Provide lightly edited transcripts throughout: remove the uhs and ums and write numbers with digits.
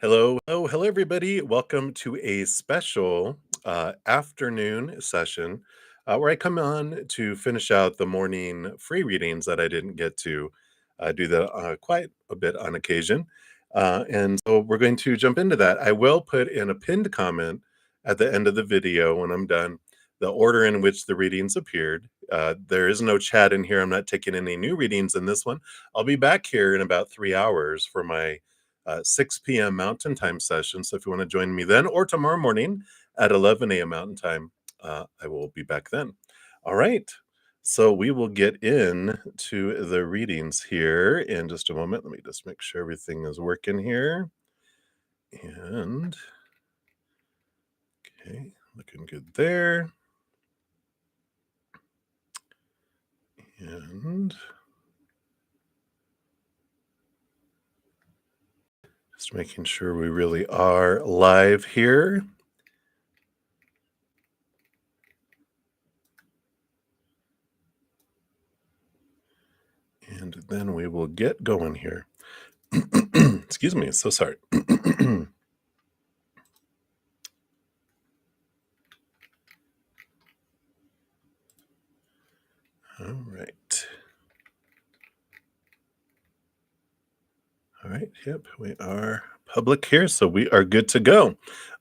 Hello, everybody. Welcome to a special afternoon session where I come on to finish out the morning free readings that I didn't get to do that quite a bit on occasion. And so we're going to jump into that. I will put in a pinned comment at the end of the video when I'm done, the order in which the readings appeared. There is no chat in here. I'm not taking any new readings in this one. I'll be back here in about 3 hours for my 6 p.m. Mountain Time session. So if you want to join me then or tomorrow morning at 11 a.m. Mountain Time, I will be back then. All right. So we will get in to the readings here in just a moment. Let me just make sure everything is working here. And okay, looking good there. And just making sure we really are live here. And then we will get going here. Excuse me, so sorry. All right. All right. Yep. We are public here. So we are good to go.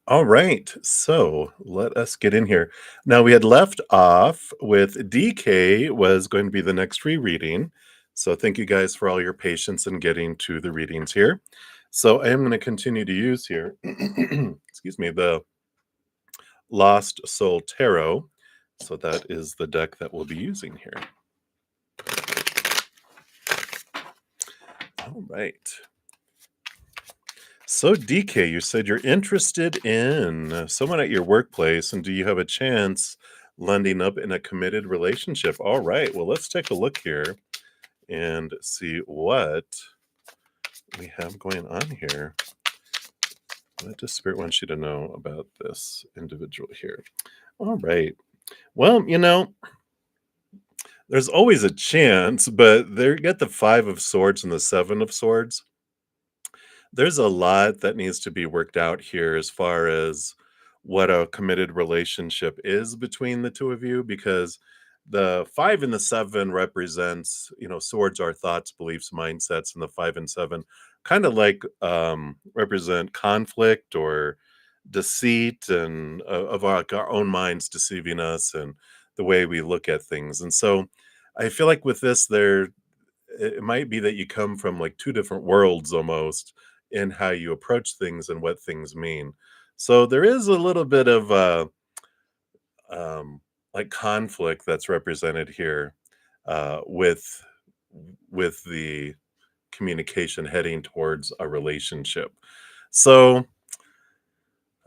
All right. So let us get in here. Now we had left off with DK was going to be the next rereading. So thank you guys for all your patience in getting to the readings here. So I am going to continue to use here, excuse me, the Lost Soul Tarot. So that is the deck that we'll be using here. All right. So DK, you said you're interested in someone at your workplace, and do you have a chance landing up in a committed relationship? All right, well, let's take a look here and see what we have going on here. What does Spirit want you to know about this individual here? All right. Well, there's always a chance, but they get the 5 of Swords and the 7 of Swords. There's a lot that needs to be worked out here as far as what a committed relationship is between the two of you, because the 5 and the 7 represents, swords are thoughts, beliefs, mindsets, and the 5 and 7 kind of like represent conflict or deceit and of our own minds deceiving us and the way we look at things. And so I feel like with this, it might be that you come from like two different worlds almost in how you approach things and what things mean. So there is a little bit of like conflict that's represented here with the communication heading towards a relationship. So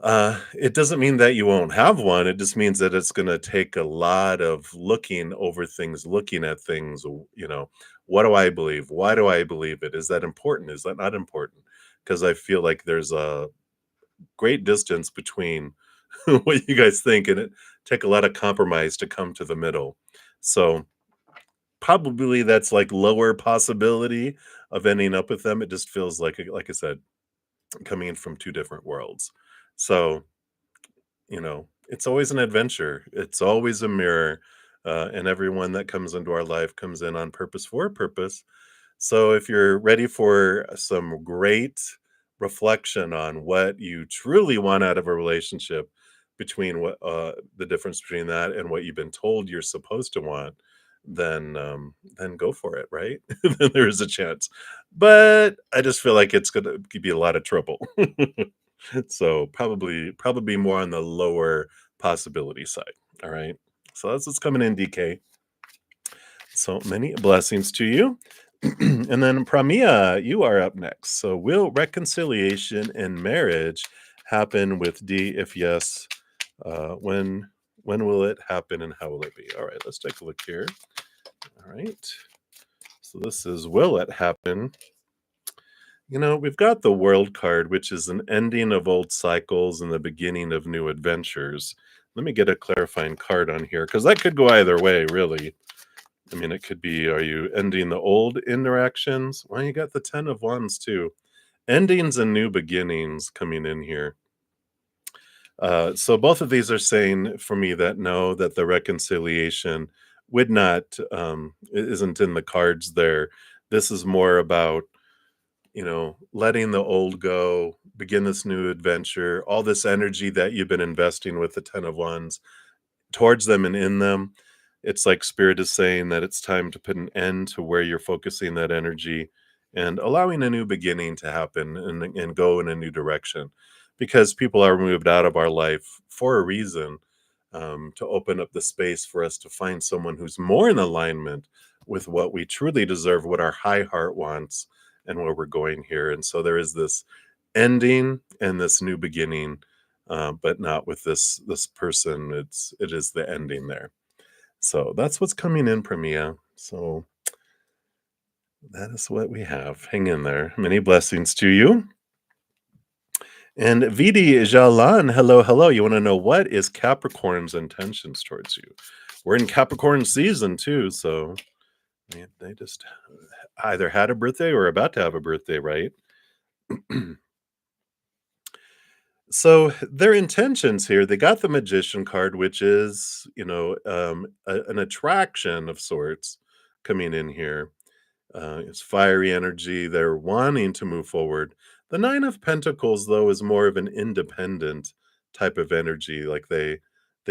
it doesn't mean that you won't have one. It just means that it's going to take a lot of looking over things, looking at things. What do I believe? Why do I believe it? Is that important? Is that not important? Because I feel like there's a great distance between what you guys think, and it take a lot of compromise to come to the middle. So probably that's like lower possibility of ending up with them. It just feels like I said, coming in from two different worlds. So it's always an adventure. It's always a mirror. And everyone that comes into our life comes in on purpose for a purpose. So if you're ready for some great reflection on what you truly want out of a relationship, between what the difference between that and what you've been told you're supposed to want, then go for it, right? Then there is a chance. But I just feel like it's gonna be a lot of trouble. So probably more on the lower possibility side. All right. So that's what's coming in, DK. So many blessings to you. And then Pramia, you are up next. So will reconciliation and marriage happen with D? If yes, when will it happen and how will it be? All right, let's take a look here. All right. So this is will it happen? We've got the World card, which is an ending of old cycles and the beginning of new adventures. Let me get a clarifying card on here, because that could go either way, really. I mean, it could be, are you ending the old interactions? Well, you got the 10 of Wands, too. Endings and new beginnings coming in here. So both of these are saying for me that no, that the reconciliation would not isn't in the cards there. This is more about, letting the old go, begin this new adventure, all this energy that you've been investing with the 10 of wands towards them and in them. It's like spirit is saying that it's time to put an end to where you're focusing that energy and allowing a new beginning to happen and go in a new direction, because people are moved out of our life for a reason, to open up the space for us to find someone who's more in alignment with what we truly deserve, what our high heart wants, and where we're going here. And so there is this ending and this new beginning, but not with this person. It is the ending there. So that's what's coming in, Premia. So that is what we have. Hang in there. Many blessings to you. And Vidi Jalan, hello, hello. You want to know what is Capricorn's intentions towards you? We're in Capricorn season too, so they just either had a birthday or about to have a birthday, right? So their intentions here, they got the Magician card, which is, an attraction of sorts coming in here. It's fiery energy. They're wanting to move forward. The Nine of Pentacles, though, is more of an independent type of energy. Like they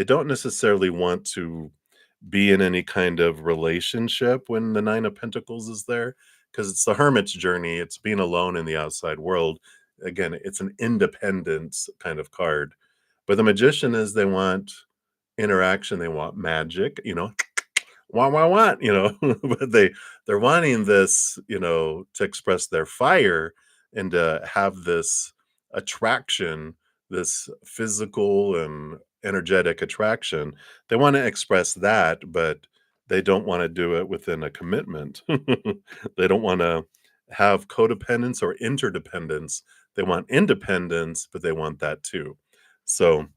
don't necessarily want to be in any kind of relationship when the Nine of Pentacles is there, because it's the hermit's journey. It's being alone in the outside world. Again, it's an independence kind of card. But the Magician is they want interaction, they want magic, want, but they're wanting this, to express their fire and to have this attraction, this physical and energetic attraction. They want to express that, but they don't want to do it within a commitment. They don't want to have codependence or interdependence. They want independence, but they want that too. So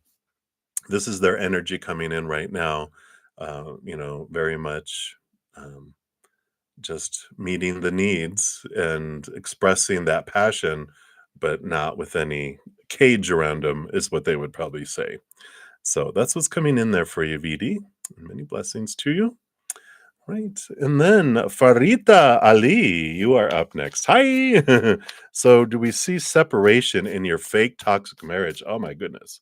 this is their energy coming in right now, very much, um, just meeting the needs and expressing that passion, but not with any cage around them, is what they would probably say. So that's what's coming in there for you, VD. Many blessings to you. Right. And then Farita Ali, you are up next. Hi. So, do we see separation in your fake toxic marriage? Oh, my goodness.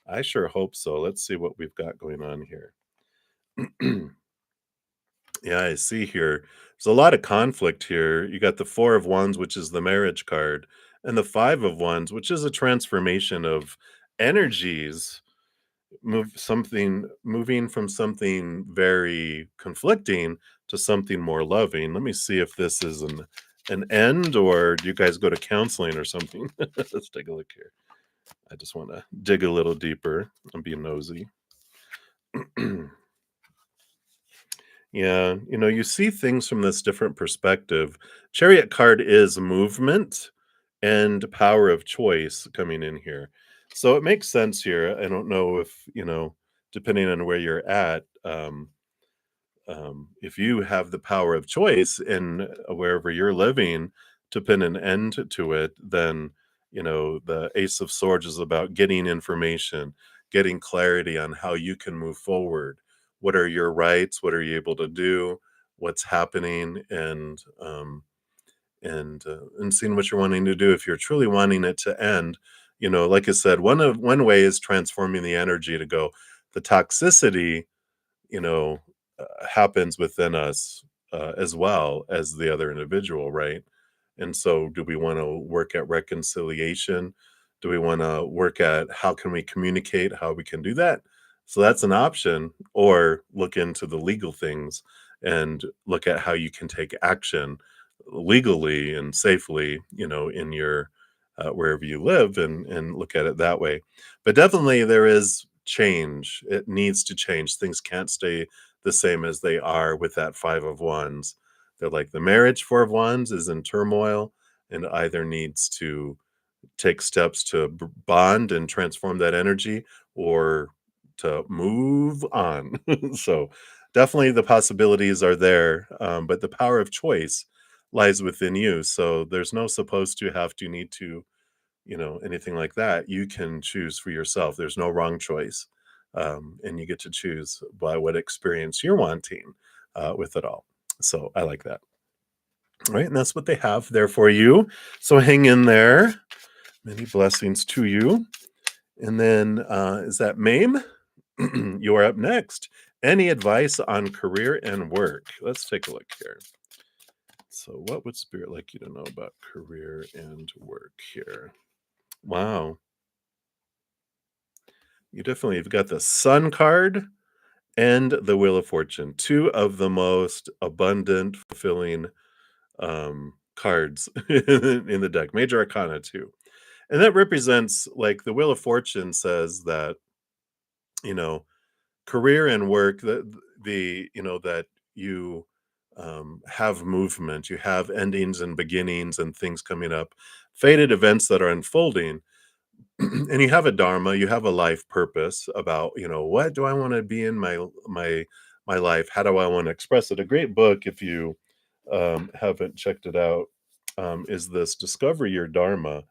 I sure hope so. Let's see what we've got going on here. Yeah, I see here. There's a lot of conflict here. You got the Four of Wands, which is the marriage card, and the Five of Wands, which is a transformation of energies, moving from something very conflicting to something more loving. Let me see if this is an end, or do you guys go to counseling or something? Let's take a look here. I just want to dig a little deeper and be nosy. Yeah, you see things from this different perspective. Chariot card is movement and power of choice coming in here. So it makes sense here. I don't know if, depending on where you're at, if you have the power of choice in wherever you're living to pin an end to it, then the Ace of Swords is about getting information, getting clarity on how you can move forward. What are your rights? What are you able to do? What's happening? And seeing what you're wanting to do. If you're truly wanting it to end, like I said, one way is transforming the energy to go. The toxicity, you know, happens within us, as well as the other individual, right? And so, do we want to work at reconciliation? Do we want to work at how can we communicate, how we can do that? So that's an option, or look into the legal things and look at how you can take action legally and safely, in your wherever you live, and look at it that way. But definitely there is change. It needs to change. Things can't stay the same as they are with that Five of Wands. They're like the marriage Four of Wands is in turmoil and either needs to take steps to bond and transform that energy, or to move on. So definitely the possibilities are there, but the power of choice, lies within you. So there's no supposed to, have to, need to, anything like that. You can choose for yourself. There's no wrong choice. And you get to choose by what experience you're wanting with it all. So I like that. All right. And that's what they have there for you. So hang in there. Many blessings to you. And then is that Mame? You are up next. Any advice on career and work? Let's take a look here. So, what would Spirit like you to know about career and work here? Wow. You've got the Sun card and the Wheel of Fortune, two of the most abundant, fulfilling cards in the deck. Major Arcana, too. And that represents, like, the Wheel of Fortune says that, you know, career and work, that you have movement, you have endings and beginnings and things coming up, fated events that are unfolding. And you have a dharma, you have a life purpose about, what do I want to be in my life, how do I want to express it. A great book, if you haven't checked it out, is this Discover Your Dharma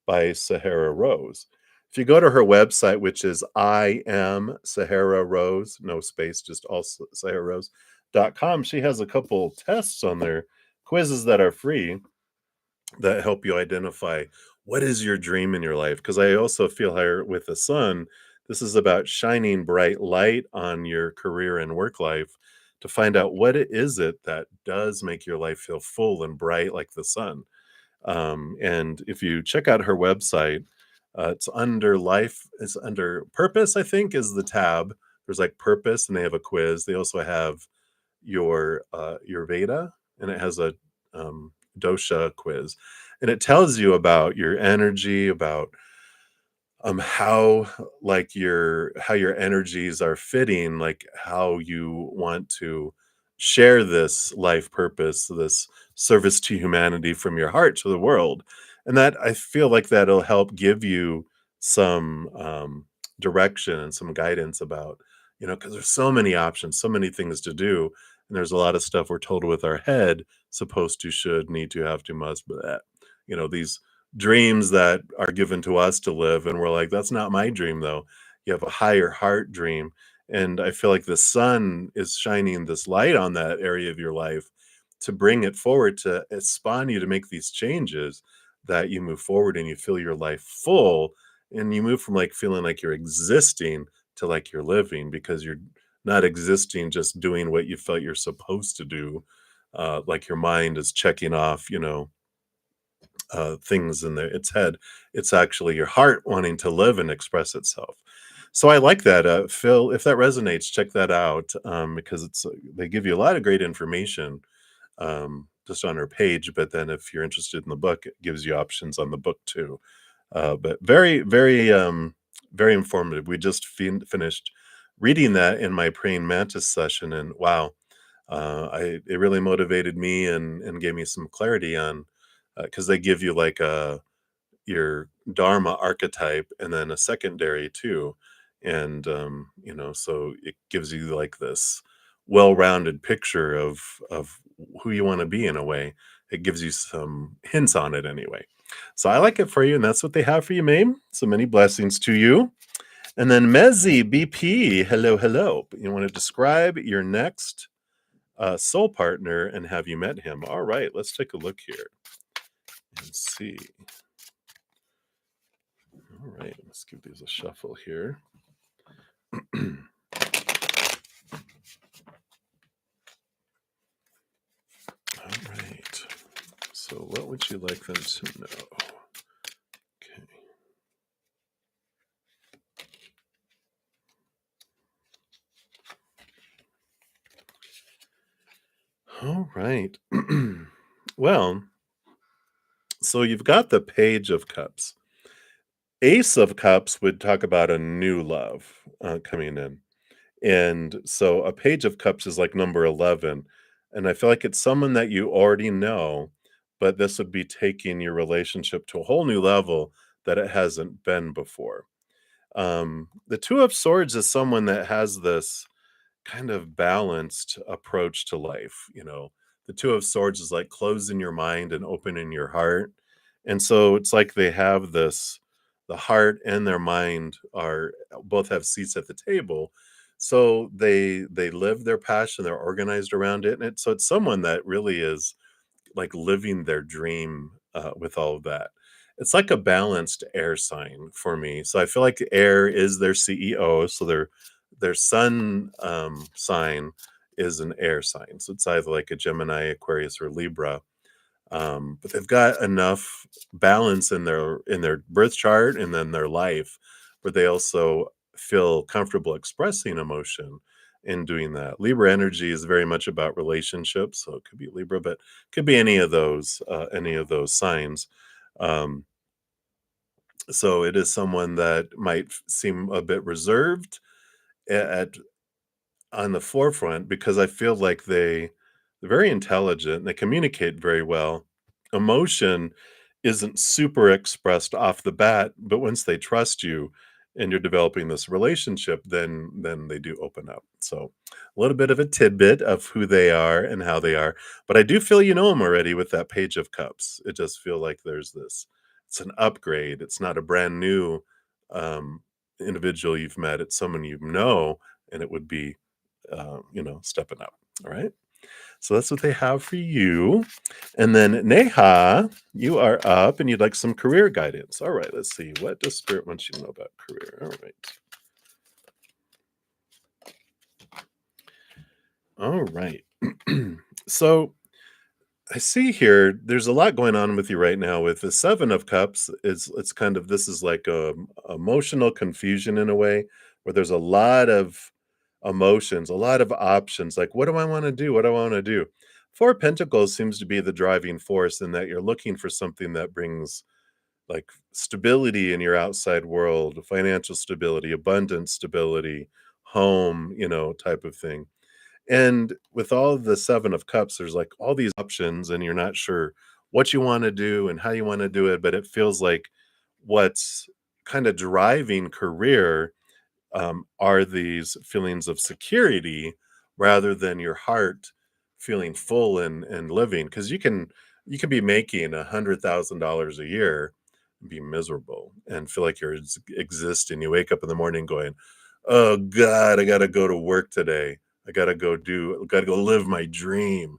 by Sahara Rose. If you go to her website, which is I am Sahara Rose, no space, just all Sahara Rose.com, she has a couple tests on there, quizzes that are free, that help you identify what is your dream in your life. Because I also feel here with the sun, this is about shining bright light on your career and work life to find out what it is that does make your life feel full and bright like the sun. And if you check out her website, it's under purpose, I think, is the tab. There's like purpose, and they have a quiz. They also have your Veda, and it has a dosha quiz, and it tells you about your energy, about how, like, your energies are fitting, like how you want to share this life purpose, this service to humanity from your heart to the world. And that, I feel like, that'll help give you some direction and some guidance about, because there's so many options, so many things to do, and there's a lot of stuff we're told with our head: supposed to, should, need to, have to, must. But that, these dreams that are given to us to live, and we're like, that's not my dream, though. You have a higher heart dream, and I feel like the sun is shining this light on that area of your life to bring it forward, to spawn you to make these changes, that you move forward and you feel your life full, and you move from, like, feeling like you're existing to, like, you're living, because you're not existing just doing what you felt you're supposed to do, like your mind is checking off, things in its head. It's actually your heart wanting to live and express itself. So I like that, Phil. If that resonates, check that out, because they give you a lot of great information, just on her page. But then, if you're interested in the book, it gives you options on the book too. But very, very, very informative. We just finished reading that in my praying mantis session, and wow, it really motivated me, and gave me some clarity on, because they give you, like, your dharma archetype and then a secondary too, and so it gives you, like, this well-rounded picture of who you want to be, in a way. It gives you some hints on it anyway. So I like it for you, and that's what they have for you, Mame. So many blessings to you. And then Mezzi BP, hello, hello. You want to describe your next soul partner, and have you met him? All right, let's take a look here and see. All right, let's give these a shuffle here. All right. So, what would you like them to know? Okay. All right. Well, so you've got the Page of Cups. Ace of Cups would talk about a new love coming in. And so a Page of Cups is like number 11. And I feel like it's someone that you already know, but this would be taking your relationship to a whole new level that it hasn't been before. The Two of Swords is someone that has this kind of balanced approach to life. The Two of Swords is like closing your mind and opening your heart. And so it's like they have this, the heart and their mind are both have seats at the table. So they live their passion, they're organized around it. And so it's someone that really is like living their dream with all of that. It's like a balanced air sign for me. So I feel like air is their CEO. So their sun sign is an air sign. So it's either like a Gemini, Aquarius, or Libra. But they've got enough balance in their birth chart and then their life where they also feel comfortable expressing emotion in doing that. Libra energy is very much about relationships, so it could be Libra, but could be any of those signs. Um, so it is someone that might seem a bit reserved at on the forefront because I feel like they're very intelligent, they communicate very well. Emotion isn't super expressed off the bat, but once they trust you and you're developing this relationship, then they do open up. So a little bit of a tidbit of who they are and how they are. But I do feel you know them already with that Page of Cups. It does feel like there's this, it's an upgrade. It's not a brand new um individual you've met, it's someone you know, and it would be stepping up. All right. So that's what they have for you. And then Neha, you are up and you'd like some career guidance. All right. Let's see. What does Spirit want you to know about career? All right. All right. So I see here there's a lot going on with you right now with the 7 of Cups. It's kind of this is like emotional confusion in a way where there's a lot of emotions, a lot of options. Like, what do I want to do? What do I want to do? 4 of Pentacles seems to be the driving force in that you're looking for something that brings like stability in your outside world, financial stability, abundant stability, home, type of thing. And with all of the 7 of Cups, there's, like, all these options, and you're not sure what you wanna do and how you wanna do it, but it feels like what's kinda driving career, are these feelings of security rather than your heart feeling full and living. Because you can be making $100,000 a year and be miserable and feel like you're existing. You wake up in the morning going, "Oh god, I gotta go to work today. I gotta go live my dream."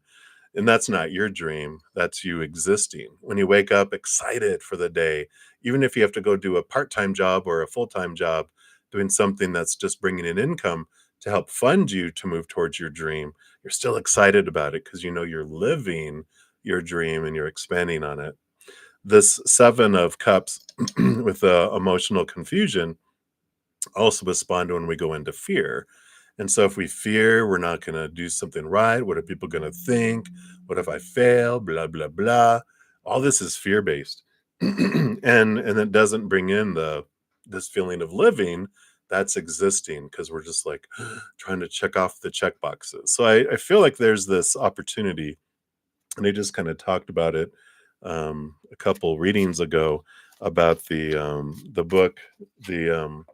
And that's not your dream, that's you existing. When you wake up excited for the day, even if you have to go do a part-time job or a full-time job, doing something that's just bringing in income to help fund you to move towards your dream, you're still excited about it because you know you're living your dream and you're expanding on it. This 7 of Cups with the emotional confusion also respond when we go into fear. And so if we fear we're not going to do something right, what are people going to think? What if I fail? Blah blah blah. All this is fear based. And it doesn't bring in the this feeling of living that's existing because we're just like trying to check off the check boxes. So I feel like there's this opportunity, and I just kind of talked about it a couple readings ago about the book, the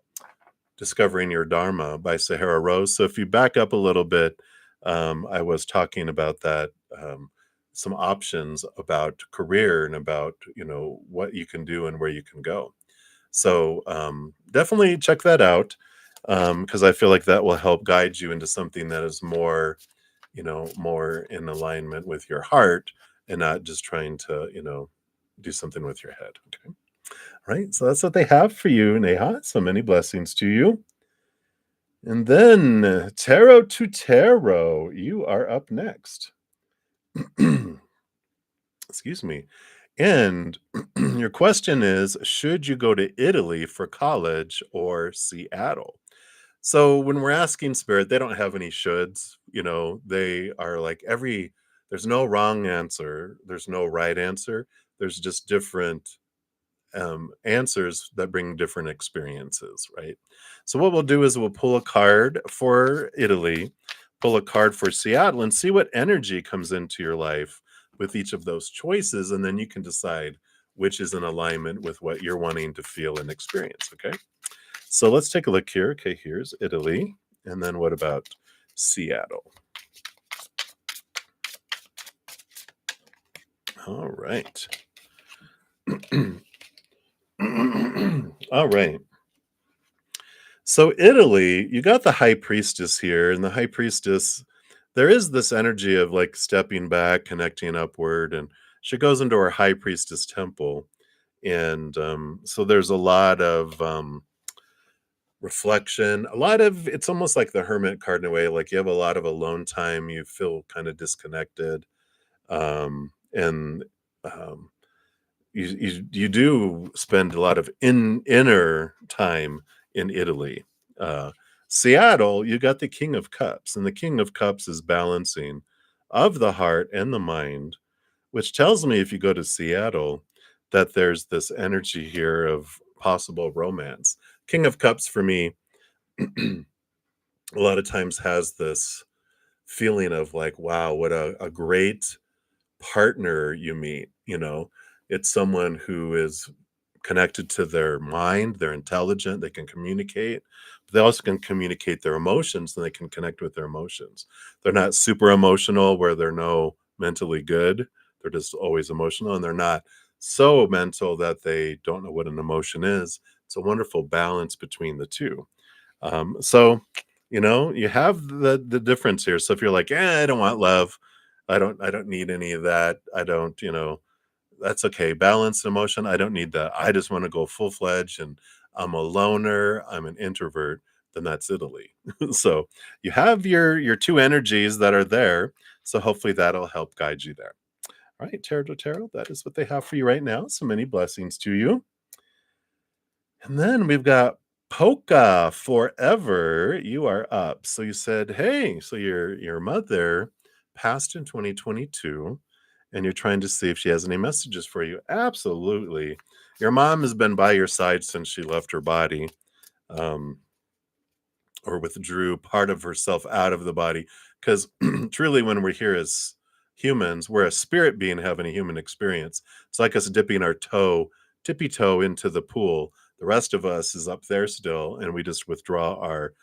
Discovering Your Dharma by Sahara Rose. So if you back up a little bit, I was talking about that, some options about career and about, what you can do and where you can go. So definitely check that out because I feel like that will help guide you into something that is more, more in alignment with your heart and not just trying to, do something with your head. Okay. Right. So that's what they have for you, Neha. So many blessings to you. And then tarot to tarot, you are up next. Excuse me. And your question is, should you go to Italy for college or Seattle? So when we're asking spirit, they don't have any shoulds, they are like there's no wrong answer, there's no right answer. There's just different answers that bring different experiences, right? So what we'll do is we'll pull a card for Italy, pull a card for Seattle, and see what energy comes into your life with each of those choices, and then you can decide which is in alignment with what you're wanting to feel and experience. Okay, so let's take a look here. Okay, here's Italy, and then what about Seattle? All right. All right. So Italy, you got the high priestess here, and the high priestess, there is this energy of like stepping back, connecting upward, and she goes into her high priestess temple, and so there's a lot of reflection, a lot of it's almost like the hermit card in a way, like you have a lot of alone time, you feel kind of disconnected, and um, you do spend a lot of inner time in Italy. Uh, Seattle, you got the King of Cups, and the King of Cups is balancing of the heart and the mind, which tells me if you go to Seattle that there's this energy here of possible romance. King of Cups for me a lot of times has this feeling of like, wow, what a great partner you meet, you know? It's someone who is connected to their mind, they're intelligent, they can communicate, but they also can communicate their emotions and they can connect with their emotions. They're not super emotional where they're no mentally good. They're just always emotional, and they're not so mental that they don't know what an emotion is. It's a wonderful balance between the two. So, you have the difference here. So if you're like, I don't want love, I don't need any of that. I don't, that's okay. Balanced emotion, I don't need that. I just want to go full fledged, and I'm a loner, I'm an introvert, then that's Italy. So you have your two energies that are there. So hopefully that'll help guide you there. All right, Tarot to Tarot, that is what they have for you right now. So many blessings to you. And then we've got Polka Forever. You are up. So you said, hey, so your mother passed in 2022, and you're trying to see if she has any messages for you. Absolutely. Your mom has been by your side since she left her body. Um, or withdrew part of herself out of the body. Because truly, when we're here as humans, we're a spirit being having a human experience. It's like us dipping our toe, tippy toe into the pool. The rest of us is up there still, and we just withdraw our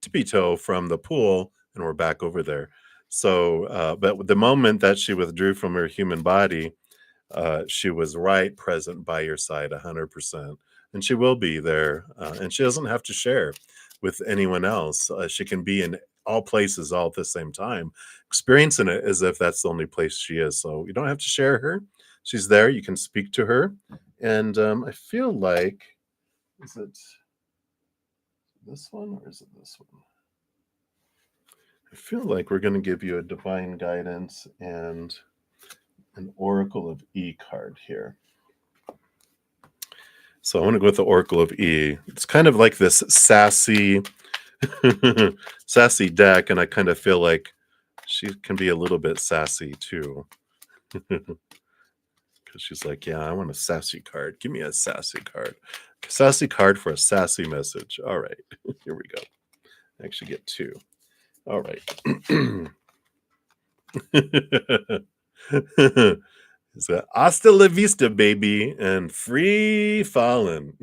tippy toe from the pool, and we're back over there. So, but the moment that she withdrew from her human body, she was right present by your side 100%, and she will be there, and she doesn't have to share with anyone else. She can be in all places all at the same time, experiencing it as if that's the only place she is. So you don't have to share her. She's there. You can speak to her, and I feel like, is it this one or is it this one? I feel like we're going to give you a divine guidance and an Oracle of E card here. So I want to go with the Oracle of E. It's kind of like this sassy, sassy deck, and I kind of feel like she can be a little bit sassy too. Because she's like, yeah, I want a sassy card. Give me a sassy card. Sassy card for a sassy message. All right, here we go. I actually get two. All right. It's a hasta la vista, baby, and free falling.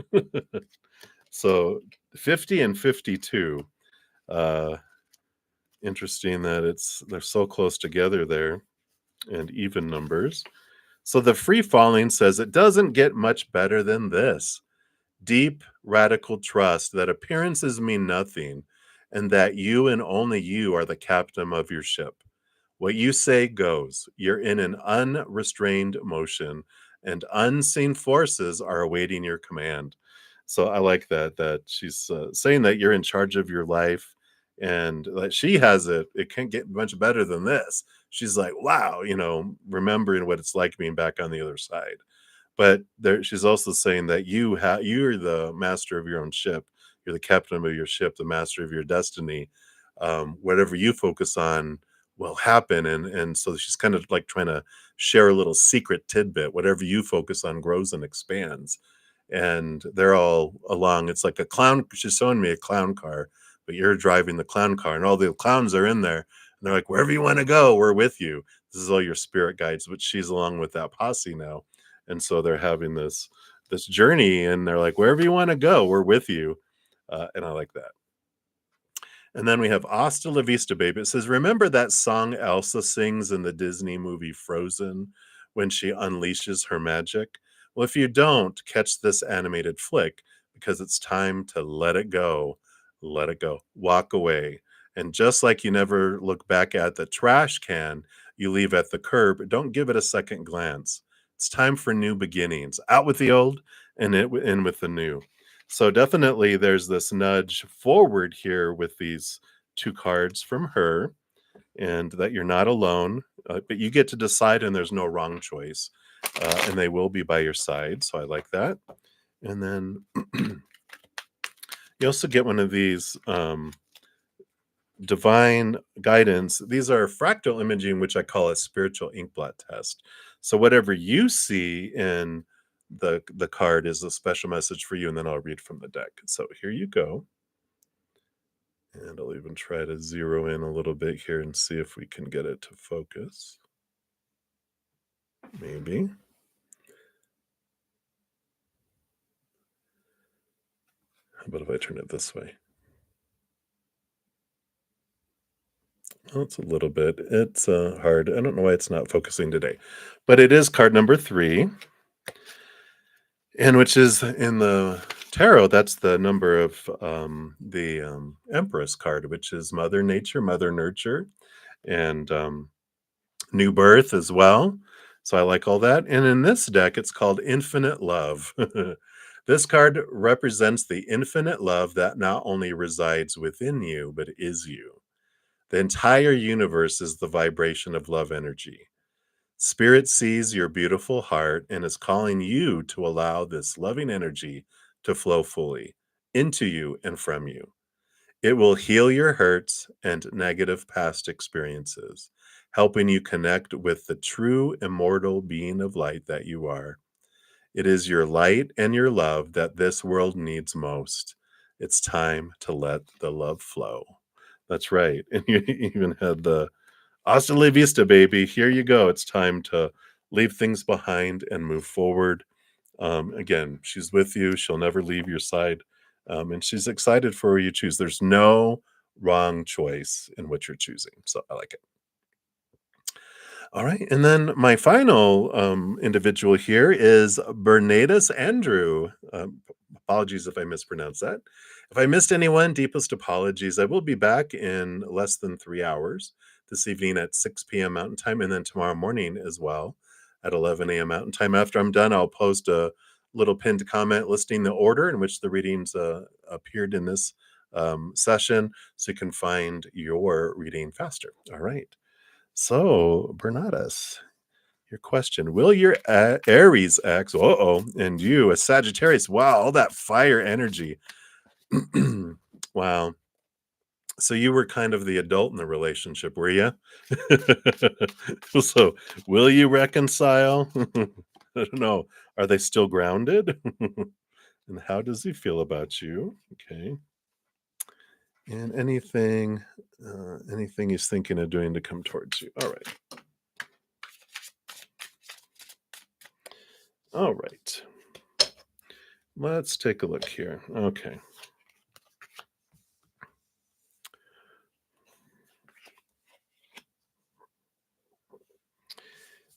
So 50 and 52. Interesting that they're so close together there, and even numbers. So the free falling says it doesn't get much better than this. Deep, radical trust that appearances mean nothing, and that you and only you are the captain of your ship. What you say goes. You're in an unrestrained motion, and unseen forces are awaiting your command. So I like that she's saying that you're in charge of your life, and that she has it. It can't get much better than this. She's like, wow, remembering what it's like being back on the other side. But she's also saying that you're the master of your own ship. You're the captain of your ship, the master of your destiny. Whatever you focus on will happen, and so she's kind of like trying to share a little secret tidbit. Whatever you focus on grows and expands, and they're all along. It's like a clown. She's showing me a clown car, but you're driving the clown car, and all the clowns are in there, and they're like, wherever you want to go, we're with you. This is all your spirit guides, but she's along with that posse now, and so they're having this journey, and they're like, wherever you want to go, we're with you, and I like that. And then we have Hasta La Vista, Baby. It says, remember that song Elsa sings in the Disney movie Frozen, when she unleashes her magic? Well, if you don't, catch this animated flick because it's time to let it go, walk away. And just like you never look back at the trash can you leave at the curb, don't give it a second glance. It's time for new beginnings. Out with the old and in with the new. So definitely there's this nudge forward here with these two cards from her and that you're not alone, but you get to decide and there's no wrong choice. And they will be by your side. So I like that. And then you also get one of these divine guidance. These are fractal imaging, which I call a spiritual inkblot test. So whatever you see in the card is a special message for you, and then I'll read from the deck. So here you go. And I'll even try to zero in a little bit here and see if we can get it to focus. Maybe. How about if I turn it this way? Oh, it's a little bit. It's hard. I don't know why it's not focusing today, but it is card number 3, and which is in the tarot. That's the number of the Empress card, which is Mother Nature, Mother Nurture, and new birth as well. So I like all that. And in this deck, it's called Infinite Love. This card represents the infinite love that not only resides within you, but is you. The entire universe is the vibration of love energy. Spirit sees your beautiful heart and is calling you to allow this loving energy to flow fully into you and from you. It will heal your hurts and negative past experiences, helping you connect with the true immortal being of light that you are. It is your light and your love that this world needs most. It's time to let the love flow. That's right. And you even had the hasta la vista, baby. Here you go. It's time to leave things behind and move forward. Again, she's with you. She'll never leave your side. And she's excited for what you choose. There's no wrong choice in what you're choosing. So I like it. All right. And then my final individual here is Bernatus Andrew. Apologies if I mispronounced that. If I missed anyone, deepest apologies. I will be back in less than 3 hours this evening at 6 p.m. Mountain Time, and then tomorrow morning as well at 11 a.m. Mountain Time. After I'm done, I'll post a little pinned comment listing the order in which the readings appeared in this session so you can find your reading faster. All right. So, Bernatus, your question, will your Aries ex, and you, a Sagittarius, wow, all that fire energy. Wow. So you were kind of the adult in the relationship, were you? So, will you reconcile? I don't know. Are they still grounded? And how does he feel about you? Okay. And anything he's thinking of doing to come towards you. All right. All right. Let's take a look here. Okay.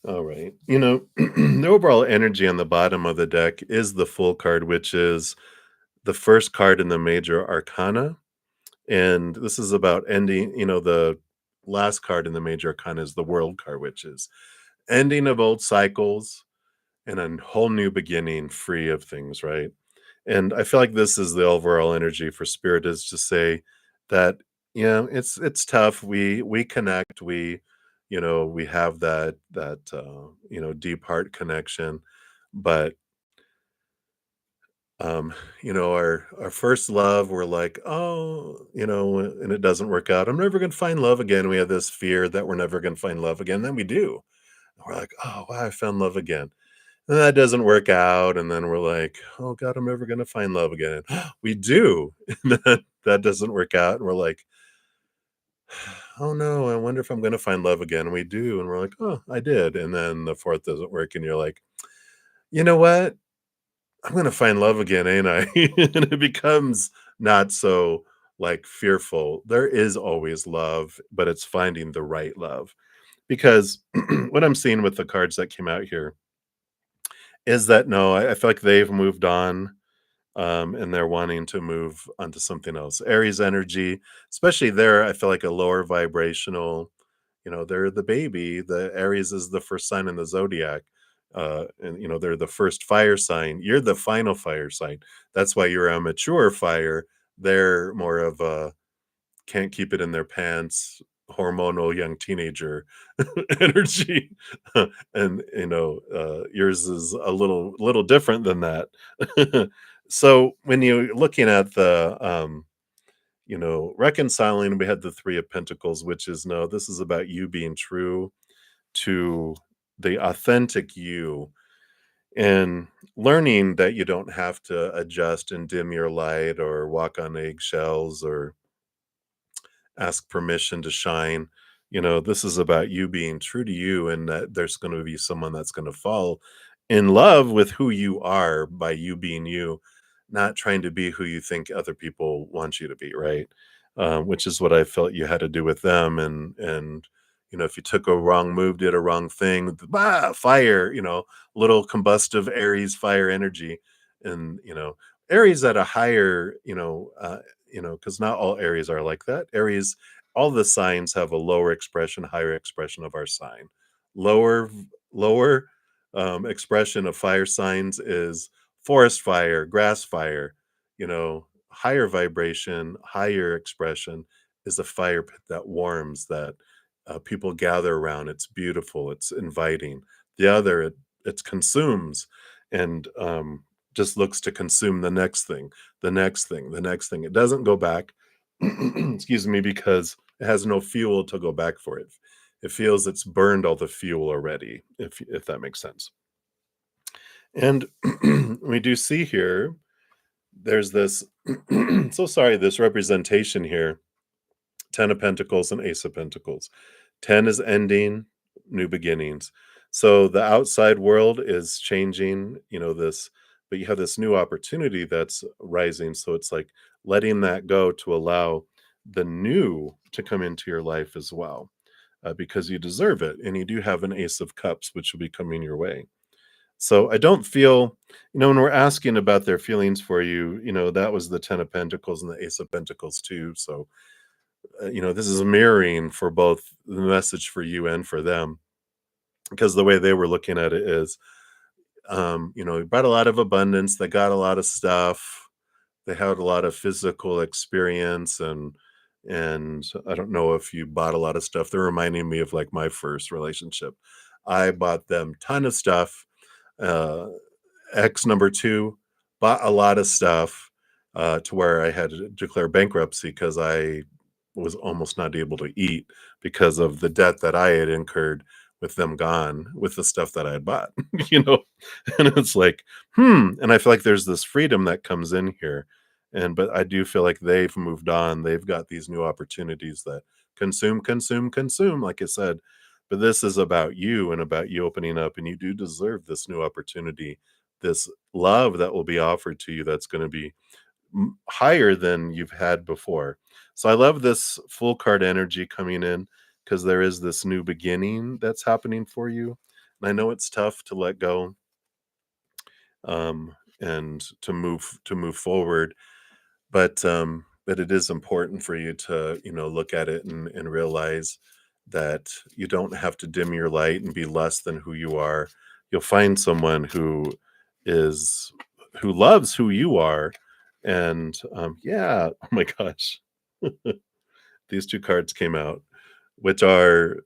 All right. The overall energy on the bottom of the deck is the Full card, which is the first card in the major arcana. And this is about ending, the last card in the major arcana is the World card, which is ending of old cycles and a whole new beginning free of things, right? And I feel like this is the overall energy for spirit is to say that, it's tough. We connect, we have that deep heart connection, but our first love, we're like, oh, and it doesn't work out. I'm never gonna find love again. We have this fear that we're never gonna find love again. Then we do. And we're like, oh wow, I found love again. And that doesn't work out. And then we're like, oh God, I'm never gonna find love again. We do. And then that doesn't work out. And we're like, oh no, I wonder if I'm gonna find love again. And we do, and we're like, oh, I did. And then the fourth doesn't work, and you're like, you know what? I'm gonna find love again, ain't I? And it becomes not so like fearful. There is always love, but it's finding the right love. because what I'm seeing with the cards that came out here is that no, I feel like they've moved on, and they're wanting to move onto something else. Aries energy, especially there, I feel like a lower vibrational, they're the baby. The Aries is the first sign in the zodiac. And they're the first fire sign. You're the final fire sign. That's why you're a mature fire. They're more of a can't keep it in their pants, hormonal young teenager energy. And yours is a little different than that. So when you're looking at the reconciling, we had the Three of Pentacles, which is no, this is about you being true to the authentic you, and learning that you don't have to adjust and dim your light or walk on eggshells or ask permission to shine. This is about you being true to you, and that there's going to be someone that's going to fall in love with who you are by you being you, not trying to be who you think other people want you to be, right? Which is what I felt you had to do with them, and if you took a wrong move, did a wrong thing, fire, little combustive Aries fire energy, and Aries at a higher, because not all Aries are like that. Aries, all the signs have a lower expression, higher expression of our sign. Lower expression of fire signs is forest fire, grass fire. Higher vibration, higher expression is a fire pit that warms, that people gather around. It's beautiful. It's inviting. The other, it consumes, and just looks to consume the next thing, the next thing, the next thing. It doesn't go back, excuse me, because it has no fuel to go back for it. It feels it's burned all the fuel already, if that makes sense. And we do see here, there's this, so sorry, this representation here, Ten of Pentacles and Ace of Pentacles. 10 is ending, new beginnings. So the outside world is changing, but you have this new opportunity that's rising. So it's like letting that go to allow the new to come into your life as well, because you deserve it. And you do have an Ace of Cups, which will be coming your way. So I don't feel, when we're asking about their feelings for you, that was the Ten of Pentacles and the Ace of Pentacles too. So this is mirroring for both the message for you and for them, because the way they were looking at it is, we brought a lot of abundance, they got a lot of stuff, they had a lot of physical experience, and I don't know if you bought a lot of stuff. They're reminding me of like my first relationship. I bought them ton of stuff. Uh, Ex number two bought a lot of stuff, to where I had to declare bankruptcy because I was almost not able to eat because of the debt that I had incurred with them gone, with the stuff that I had bought, you know? And it's like, and I feel like there's this freedom that comes in here. But I do feel like they've moved on. They've got these new opportunities that consume, consume, consume, like I said. But this is about you and about you opening up, and you do deserve this new opportunity, this love that will be offered to you that's going to be higher than you've had before. So I love this full card energy coming in, because there is this new beginning that's happening for you. And I know it's tough to let go, and to move forward, but it is important for you to, look at it and realize that you don't have to dim your light and be less than who you are. You'll find someone is who loves who you are. And yeah, oh my gosh, these two cards came out, which are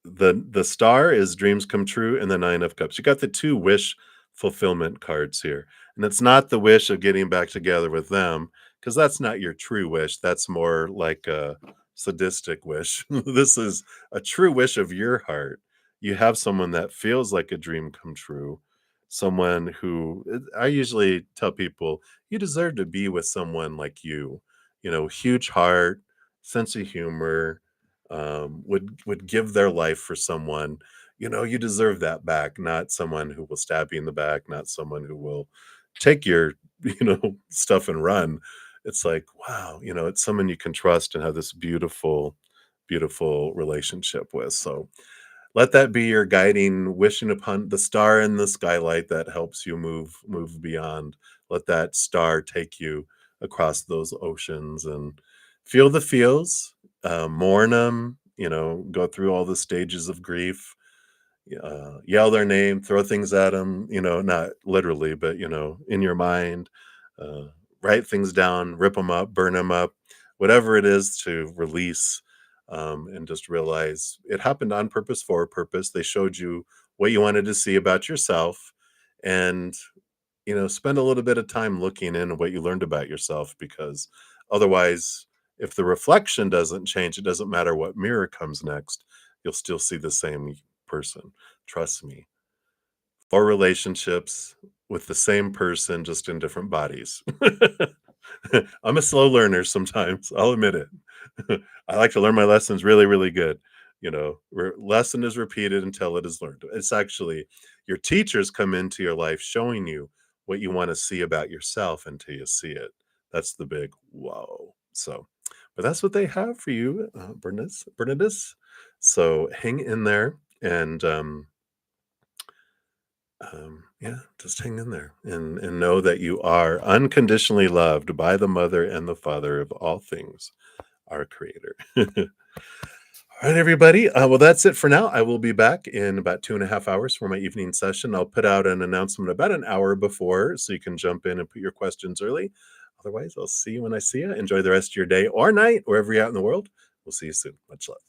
the star is dreams come true, and the Nine of Cups. You got the two wish fulfillment cards here. And it's not the wish of getting back together with them, because that's not your true wish. That's more like a sadistic wish. This is a true wish of your heart. You have someone that feels like a dream come true. Someone who I usually tell people, you deserve to be with someone like you. Huge heart, sense of humor, would give their life for someone. You deserve that back, not someone who will stab you in the back, not someone who will take your stuff and run. It's like, wow, it's someone you can trust and have this beautiful, beautiful relationship with. So Let that be your guiding, wishing upon the star in the skylight that helps you move beyond. Let that star take you across those oceans and feel the feels, mourn them, go through all the stages of grief, yell their name, throw things at them, not literally, but, in your mind, uh, write things down, rip them up, burn them up, whatever it is to release, and just realize it happened on purpose for a purpose. They showed you what you wanted to see about yourself, and, spend a little bit of time looking in what you learned about yourself, because otherwise, if the reflection doesn't change, it doesn't matter what mirror comes next, you'll still see the same person. Trust me. 4 relationships with the same person, just in different bodies. I'm a slow learner sometimes, I'll admit it. I like to learn my lessons really, really good. Lesson is repeated until it is learned. It's actually your teachers come into your life showing you what you wanna see about yourself until you see it. That's the big "whoa." But that's what they have for you, Bernardus. So hang in there and, yeah, just hang in there and know that you are unconditionally loved by the mother and the father of all things, our creator. All right, everybody. Well, that's it for now. I will be back in about 2.5 hours for my evening session. I'll put out an announcement about an hour before so you can jump in and put your questions early. Otherwise, I'll see you when I see you. Enjoy the rest of your day or night, wherever you're at in the world. We'll see you soon. Much love.